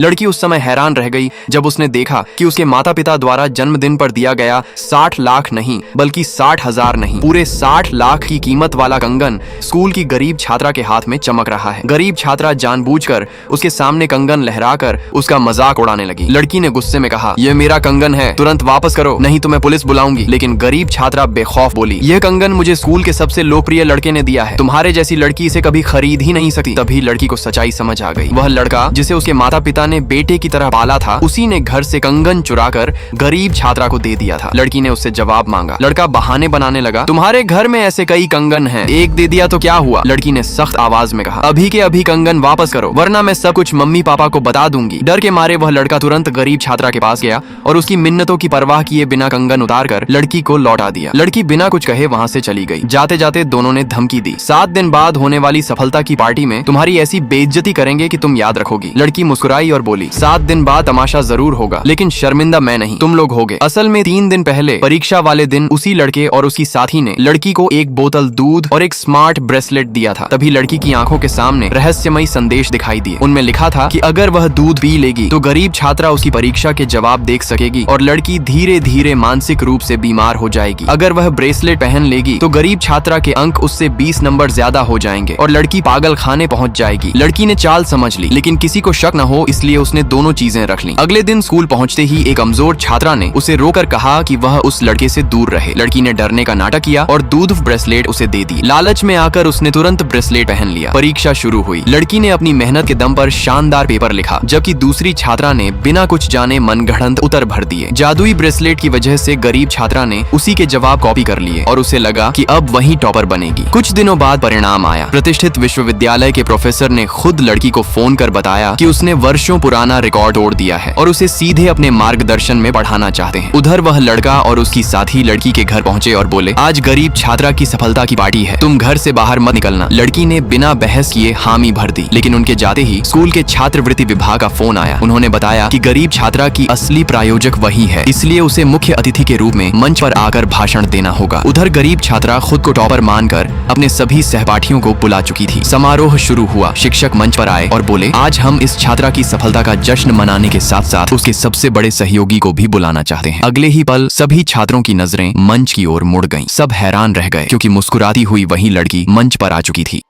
लड़की उस समय हैरान रह गई जब उसने देखा कि उसके माता पिता द्वारा जन्मदिन पर दिया गया 60 लाख नहीं बल्कि 60,000 नहीं पूरे 60 लाख की कीमत वाला कंगन स्कूल की गरीब छात्रा के हाथ में चमक रहा है। गरीब छात्रा जानबूझकर उसके सामने कंगन लहराकर उसका मजाक उड़ाने लगी। लड़की ने गुस्से में कहा, यह मेरा कंगन है, तुरंत वापस करो नहीं तो मैं पुलिस बुलाऊंगी। लेकिन गरीब छात्रा बेखौफ बोली, यह कंगन मुझे स्कूल के सबसे लोकप्रिय लड़के ने दिया है, तुम्हारे जैसी लड़की इसे कभी खरीद ही नहीं सकती। तभी लड़की को सच्चाई समझ आ गई। वह लड़का जिसे उसके माता पिता ने बेटे की तरह पाला था, उसी ने घर से कंगन चुराकर गरीब छात्रा को दे दिया था। लड़की ने उससे जवाब मांगा। लड़का बहाने बनाने लगा, तुम्हारे घर में ऐसे कई कंगन हैं, एक दे दिया तो क्या हुआ। लड़की ने सख्त आवाज में कहा, अभी के अभी कंगन वापस करो वरना मैं सब कुछ मम्मी पापा को बता दूंगी। डर के मारे वह लड़का तुरंत गरीब छात्रा के पास गया और उसकी मिन्नतों की परवाह किए बिना कंगन उतारकर लड़की को लौटा दिया। लड़की बिना कुछ कहे वहां से चली गई। जाते जाते दोनों ने धमकी दी, 7 दिन बाद होने वाली सफलता की पार्टी में तुम्हारी ऐसी बेइज्जती करेंगे कि तुम याद रखोगी। लड़की मुस्कुराई और बोली, 7 दिन बाद तमाशा जरूर होगा लेकिन शर्मिंदा मैं नहीं, तुम लोग होगे। असल में 3 दिन पहले परीक्षा वाले दिन उसी लड़के और उसकी साथी ने लड़की को एक बोतल दूध और एक स्मार्ट ब्रेसलेट दिया था। तभी लड़की की आंखों के सामने रहस्यमयी संदेश दिखाई दिए। उनमें लिखा था कि अगर वह दूध पी लेगी तो गरीब छात्रा उसकी परीक्षा के जवाब देख सकेगी और लड़की धीरे धीरे मानसिक रूप से बीमार हो जाएगी। अगर वह ब्रेसलेट पहन लेगी तो गरीब छात्रा के अंक उससे 20 नंबर ज्यादा हो जाएंगे और लड़की पागल खाने पहुंच जाएगी। लड़की ने चाल समझ ली लेकिन किसी को शक न हो इसलिए उसने दोनों चीजें रख ली। अगले दिन स्कूल पहुंचते ही एक कमजोर छात्रा ने उसे रोकर कहा कि वह उस लड़के से दूर रहे। लड़की ने डरने का नाटक किया और दूध ब्रेसलेट उसे दे दी। लालच में आकर उसने तुरंत ब्रेसलेट पहन लिया। परीक्षा शुरू हुई। लड़की ने अपनी मेहनत के दम पर शानदार पेपर लिखा जबकि दूसरी छात्रा ने बिना कुछ जाने मनगढ़ंत उत्तर भर दिए। जादुई ब्रेसलेट की वजह से गरीब छात्रा ने उसी के जवाब कॉपी कर लिए और उसे लगा कि अब वही टॉपर बनेगी। कुछ दिनों बाद परिणाम आया। प्रतिष्ठित विश्वविद्यालय के प्रोफेसर ने खुद लड़की को फोन कर बताया कि उसने वर्षों पुराना रिकॉर्ड तोड़ दिया है और उसे सीधे अपने मार्गदर्शन में पढ़ाना चाहते हैं। उधर वह लड़का और उसकी साथी लड़की के घर पहुंचे और बोले, आज गरीब छात्रा की सफलता की पार्टी है, तुम घर से बाहर मत निकलना। लड़की ने बिना बहस किए हामी भर दी। लेकिन उनके जाते ही स्कूल के छात्रवृत्ति विभाग का फोन आया। उन्होंने बताया कि गरीब छात्रा की असली प्रायोजक वही है, इसलिए उसे मुख्य अतिथि के रूप में मंच पर आकर भाषण देना होगा। उधर गरीब छात्रा खुद को टॉपर मानकर अपने सभी सहपाठियों को बुला चुकी थी। समारोह शुरू हुआ। शिक्षक मंच पर आए और बोले, आज हम इस छात्रा की सफलता का जश्न मनाने के साथ साथ उसके सबसे बड़े सहयोगी को भी बुलाना चाहते हैं। अगले ही पल सभी छात्रों की नजरें मंच की ओर मुड़ गईं। सब हैरान रह गए क्योंकि मुस्कुराती हुई वही लड़की मंच पर आ चुकी थी।